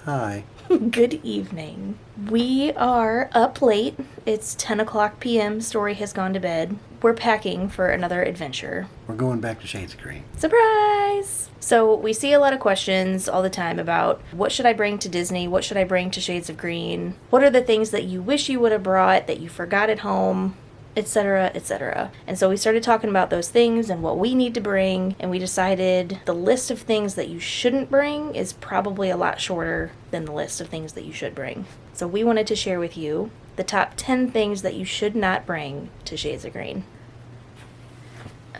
Hi. Good evening. We are up late. It's 10 o'clock p.m. Story has gone to bed. We're packing for another adventure. We're going back to Shades of Green. Surprise! So we see a lot of questions all the time about what should I bring to Disney? What should I bring to Shades of Green? What are the things that you wish you would have brought that you forgot at home? Etc., etc. And so we started talking about those things and what we need to bring, and we decided the list of things that you shouldn't bring is probably a lot shorter than the list of things that you should bring. So we wanted to share with you the top 10 things that you should not bring to Shades of Green.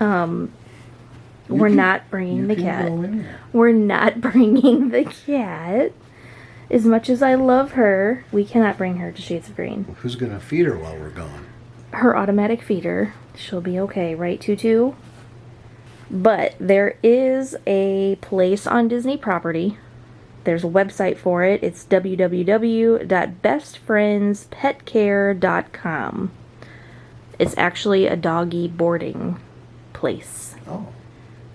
We're not bringing the cat. We're not bringing the cat. As much as I love her, we cannot bring her to Shades of Green. Who's going to feed her while we're gone? Her automatic feeder. She'll be okay, right, Tutu? But there is a place on Disney property. There's a website for it. It's www.bestfriendspetcare.com. It's actually a doggy boarding place. Oh.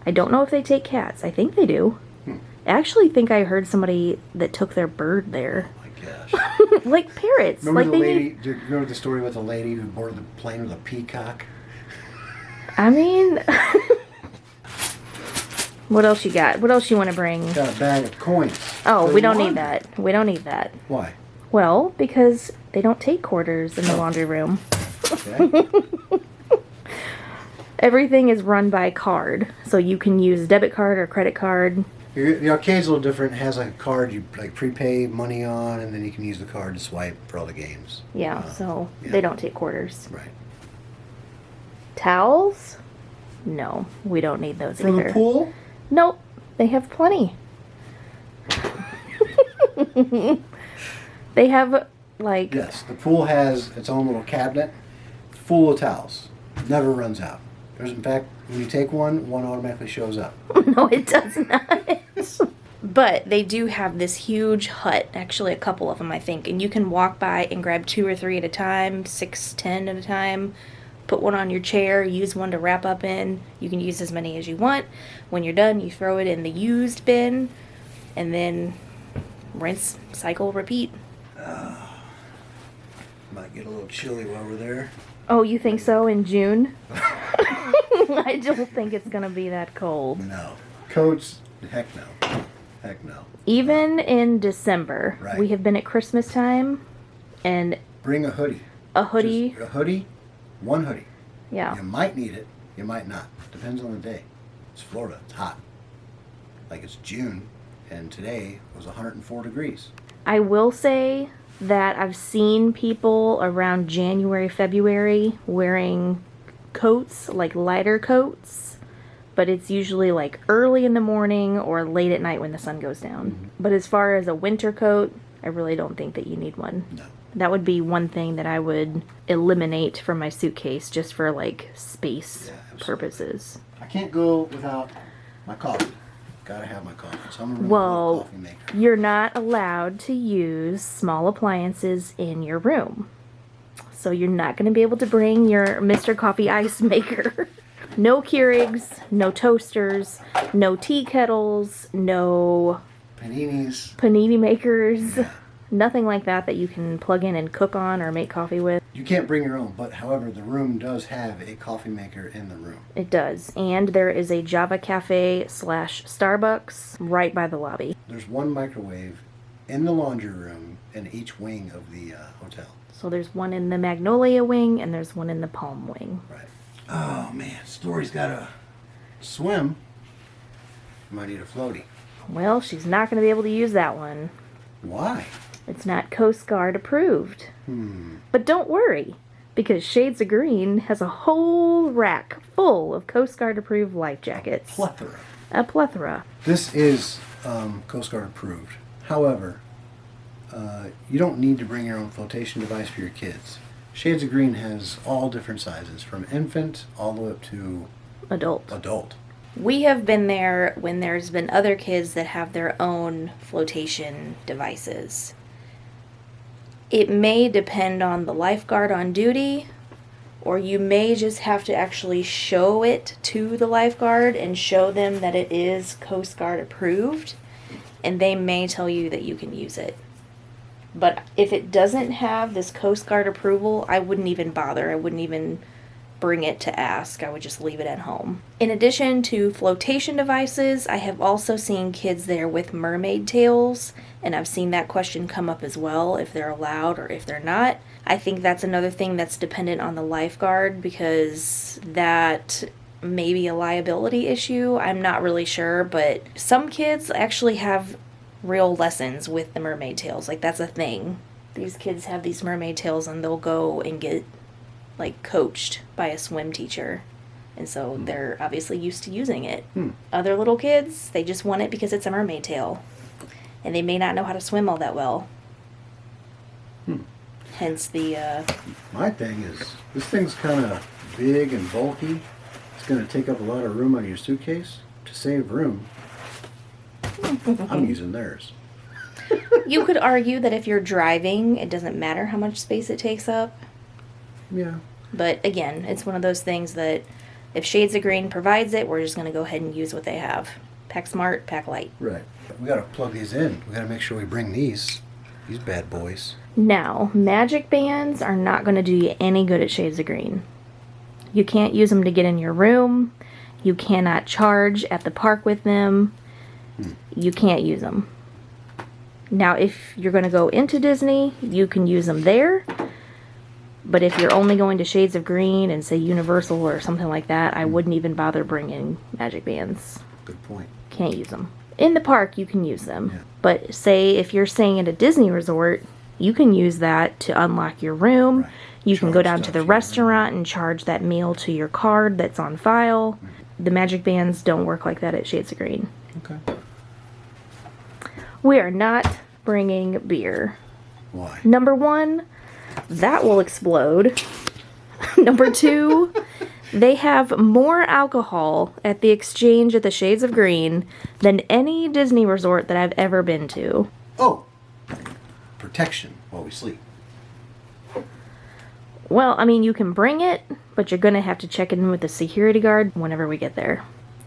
I don't know if they take cats. I think they do. I actually think I heard somebody that took their bird there. Oh my gosh. Like parrots. Remember like the lady? Do you remember the story with the lady who boarded the plane with a peacock? I mean, what else you got? What else you want to bring? Got a bag of coins. Oh, we don't need that. We don't need that. Why? Well, because they don't take quarters in the laundry room. Okay. Everything is run by card, so you can use debit card or credit card. The arcade's a little different. It has like a card you like prepay money on, and then you can use the card to swipe for all the games. Yeah, so they don't take quarters. Right. Towels? No, we don't need those For either. the pool? Nope, they have plenty. They have, like... Yes, the pool has its own little cabinet full of towels. Never runs out. There's, in fact, when you take one automatically shows up. No, it does not. But they do have this huge hut, actually a couple of them, I think, and you can walk by and grab 2 or 3 at a time, 6, 10 at a time, put one on your chair, use one to wrap up in. You can use as many as you want. When you're done, you throw it in the used bin, and then rinse, cycle, repeat. Might get a little chilly while we're there. Oh, you think so in June? I don't think it's going to be that cold. No. Coats? Heck no. Heck no. Even in December, Right. we have been at Christmas time, and Bring a hoodie. a hoodie, Just a hoodie, one hoodie. yeah. You might need it, you might not. Depends on the day. It's Florida, it's hot. Like it's June, and today was 104 degrees. I will say that I've seen people around January, February wearing coats, like lighter coats, but it's usually like early in the morning or late at night when the sun goes down. Mm-hmm. But as far as a winter coat, I really don't think that you need one. No. That would be one thing that I would eliminate from my suitcase just for like space purposes. I can't go without my coffee. Gotta have my coffee. So I'm gonna Well, run a coffee maker. you're not allowed to use small appliances in your room. So you're not going to be able to bring your Mr. Coffee ice maker. No Keurigs, no toasters, no tea kettles, no Paninis. panini makers. Nothing like that that you can plug in and cook on or make coffee with. You can't bring your own, but however, the room does have a coffee maker in the room. It does. And there is a Java Cafe / Starbucks right by the lobby. There's one microwave in the laundry room in each wing of the hotel. So there's one in the Magnolia wing and there's one in the Palm wing. Right. Oh man, Story's gotta swim. Might need a floaty. Well, she's not going to be able to use that one. Why? It's not Coast Guard approved. But don't worry, because Shades of Green has a whole rack full of Coast Guard approved life jackets. Plethora. A plethora. This is Coast Guard approved. However, you don't need to bring your own flotation device for your kids. Shades of Green has all different sizes, from infant all the way up to Adult. adult. We have been there when there's been other kids that have their own flotation devices. It may depend on the lifeguard on duty, or you may just have to actually show it to the lifeguard and show them that it is Coast Guard approved. and they may tell you that you can use it. But if it doesn't have this Coast Guard approval, I wouldn't even bother. I wouldn't even bring it to ask. I would just leave it at home. In addition to flotation devices, I have also seen kids there with mermaid tails, and I've seen that question come up as well, if they're allowed or if they're not. I think that's another thing that's dependent on the lifeguard, because that may be a liability issue. I'm not really sure, but some kids actually have real lessons with the mermaid tails. Like, that's a thing. These kids have these mermaid tails and they'll go and get like coached by a swim teacher, and so they're obviously used to using it. Other little kids, they just want it because it's a mermaid tail, and they may not know how to swim all that well. Hence the My thing is, this thing's kind of big and bulky. It's going to take up a lot of room on your suitcase. To save room, I'm using theirs. you could argue that if you're driving, it doesn't matter how much space it takes up. Yeah. But again, it's one of those things that if Shades of Green provides it, we're just going to go ahead and use what they have. Pack smart, pack light. Right. We got to plug these in. We got to make sure we bring these bad boys. Now, magic bands are not going to do you any good at Shades of Green. You can't use them to get in your room. You cannot charge at the park with them. You can't use them. Now, if you're going to go into Disney, you can use them there. But if you're only going to Shades of Green and say Universal or something like that, I wouldn't even bother bringing magic bands. Good point. Can't use them. In the park, you can use them. Yeah. But say if you're staying at a Disney resort, you can use that to unlock your room. Right. You can go Charge down to stuff the to your restaurant and charge that meal to your card that's on file. The magic bands don't work like that at Shades of Green. Okay. We are not bringing beer. Why? Number one, that will explode. Number two, they have more alcohol at the exchange at the Shades of Green than any Disney resort that I've ever been to. Oh, protection while we sleep. Well, I mean, you can bring it, but you're going to have to check in with the security guard whenever we get there.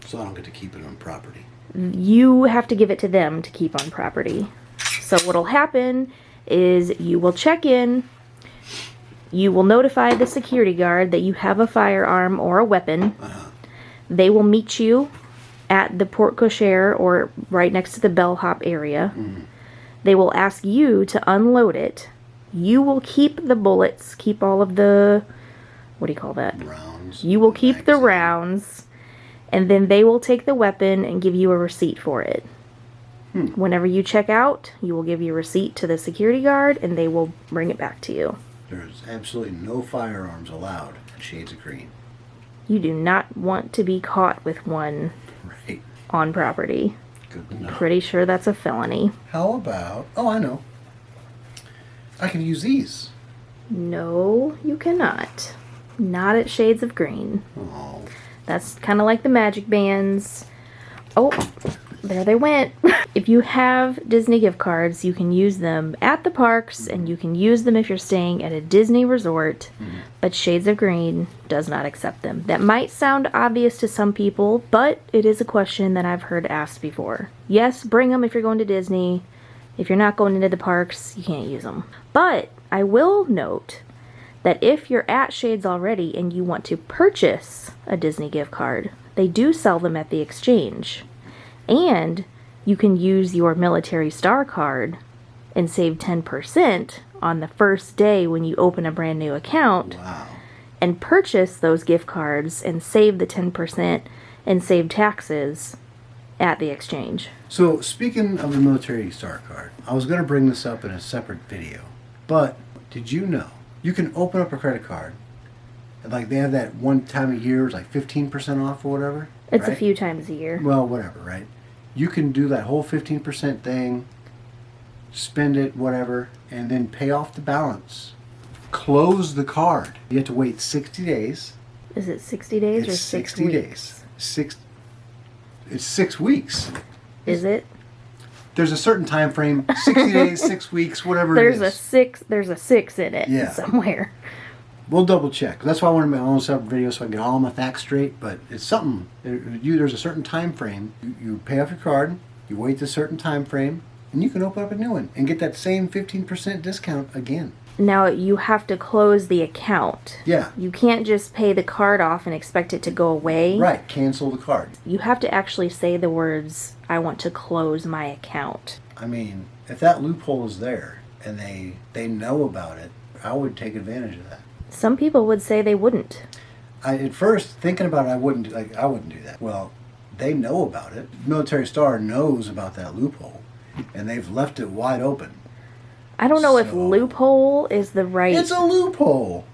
So I don't get to keep it on property. You have to give it to them to keep on property. So what'll happen is you will check in, you will notify the security guard that you have a firearm or a weapon. They will meet you at the porte cochere or right next to the bellhop area. They will ask you to unload it. You will keep the bullets, keep all of the, what do you call that? Rounds. You will keep the magazine. rounds, and then they will take the weapon and give you a receipt for it. Whenever you check out, you will give your receipt to the security guard, and they will bring it back to you. There's absolutely no firearms allowed in Shades of Green. You do not want to be caught with one Right. on property. Good to know. Pretty sure that's a felony. How about... Oh, I know. I can use these. No, you cannot. Not at Shades of Green. Oh. That's kind of like the magic bands. Oh, there they went. If you have Disney gift cards, you can use them at the parks, and you can use them if you're staying at a Disney resort, but Shades of Green does not accept them. That might sound obvious to some people, but it is a question that I've heard asked before. Yes, bring them if you're going to Disney. If you're not going into the parks, you can't use them. But I will note that if you're at Shades already and you want to purchase a Disney gift card, they do sell them at the exchange. And you can use your military star card and save 10% on the first day when you open a brand new account. Wow. And purchase those gift cards and save the 10% and save taxes at the exchange. So, speaking of the military star card, I was going to bring this up in a separate video, but did you know you can open up a credit card, and like they have that one time a year, it's like 15% off or whatever? It's right? a few times a year. Well, whatever, right? You can do that whole 15% thing, spend it, whatever, and then pay off the balance. Close the card. You have to wait 60 days. Is it 60 days or It's 6 60 weeks? days. It's 6 weeks. Is it? There's a certain time frame, 60 days, 6 weeks, whatever it There's is. there's a 6 in it Yeah. somewhere. We'll double check. That's why I wanted my own separate video so I can get all my facts straight. But it's something. There's a certain time frame. You pay off your card, You wait the certain time frame, and you can open up a new one and get that same 15% discount again. Now, you have to close the account. Yeah. You can't just pay the card off and expect it to go away. Right. Cancel the card. You have to actually say the words, I want to close my account. I mean, if that loophole is there and they know about it, I would take advantage of that. Some people would say they wouldn't. At first, thinking about it, I wouldn't do that. Well, they know about it. Military Star knows about that loophole, and they've left it wide open. I don't know if loophole is the right... It's a loophole.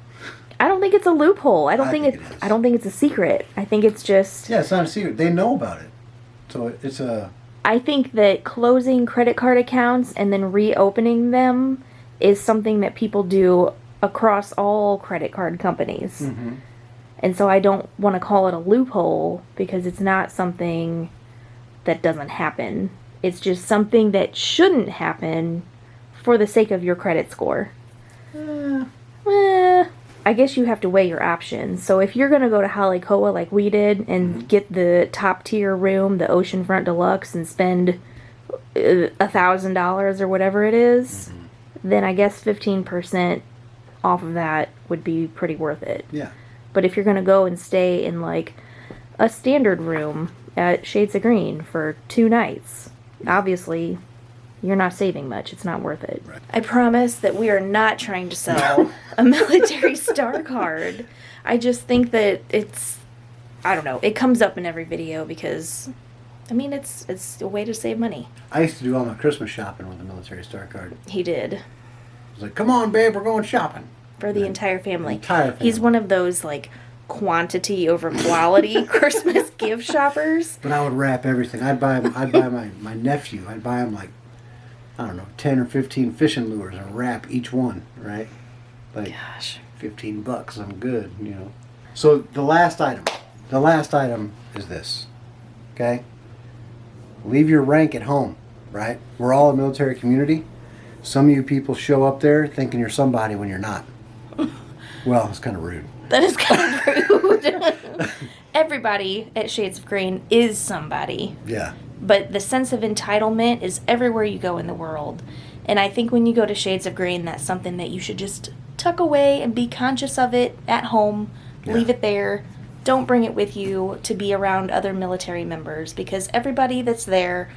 I don't think it's a loophole. I don't think it is. I don't think it's a secret. I think it's just... Yeah, it's not a secret. They know about it. So it's a... I think that closing credit card accounts and then reopening them is something that people do across all credit card companies. Mm-hmm. And so I don't want to call it a loophole because it's not something that doesn't happen. It's just something that shouldn't happen for the sake of your credit score. I guess you have to weigh your options. So if you're going to go to Halekoa like we did and get the top tier room, the Oceanfront Deluxe, and spend $1,000 or whatever it is, then I guess 15% off of that would be pretty worth it. Yeah. But if you're going to go and stay in like a standard room at Shades of Green for 2 nights, obviously you're not saving much. It's not worth it. Right. I promise that we are not trying to sell a military star card. I just think that it's, I don't know, it comes up in every video because, I mean, it's a way to save money. I used to do all my Christmas shopping with a military star card. He did. I was like, come on, babe, we're going shopping. For the entire family. Entire family. He's one of those, like, quantity over quality Christmas gift shoppers. But I would wrap everything. I'd buy my nephew, I'd buy him like, I don't know, 10 or 15 fishing lures and wrap each one, right? Like, Gosh. $15, I'm good, you know. So the last item is this, okay? Leave your rank at home, right? We're all a military community. Some of you people show up there thinking you're somebody when you're not. Well, it's kind of rude. That is kind of rude. Everybody at Shades of Green is somebody. Yeah. But the sense of entitlement is everywhere you go in the world. And I think when you go to Shades of Green, that's something that you should just tuck away and be conscious of it at home. Yeah. Leave it there. Don't bring it with you to be around other military members because everybody that's there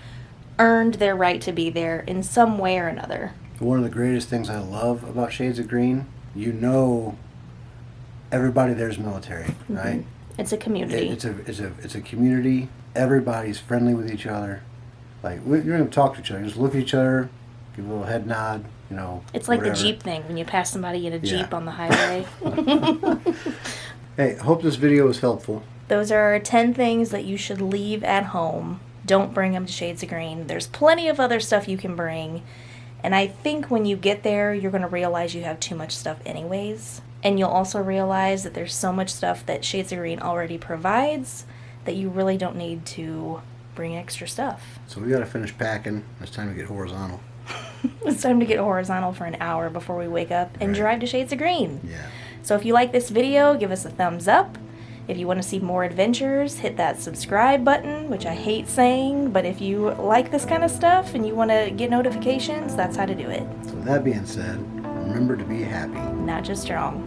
earned their right to be there in some way or another. One of the greatest things I love about Shades of Green, you know, everybody there's military, right? It's a community. It's a community. Everybody's friendly with each other. Like, you don't even talk to each other. You just look at each other, give a little head nod, you know. It's like whatever. the Jeep thing when you pass somebody in a Yeah. Jeep on the highway. Hey, I hope this video was helpful. Those are 10 things that you should leave at home. Don't bring them to Shades of Green. There's plenty of other stuff you can bring. And I think when you get there, you're going to realize you have too much stuff anyways. And you'll also realize that there's so much stuff that Shades of Green already provides that you really don't need to bring extra stuff. So we got to finish packing. It's time to get horizontal. It's time to get horizontal for an hour before we wake up and Right. drive to Shades of Green. Yeah. So if you like this video, give us a thumbs up. If you want to see more adventures, hit that subscribe button, which I hate saying, but if you like this kind of stuff and you want to get notifications, that's how to do it. So with that being said, remember to be happy. Not just strong.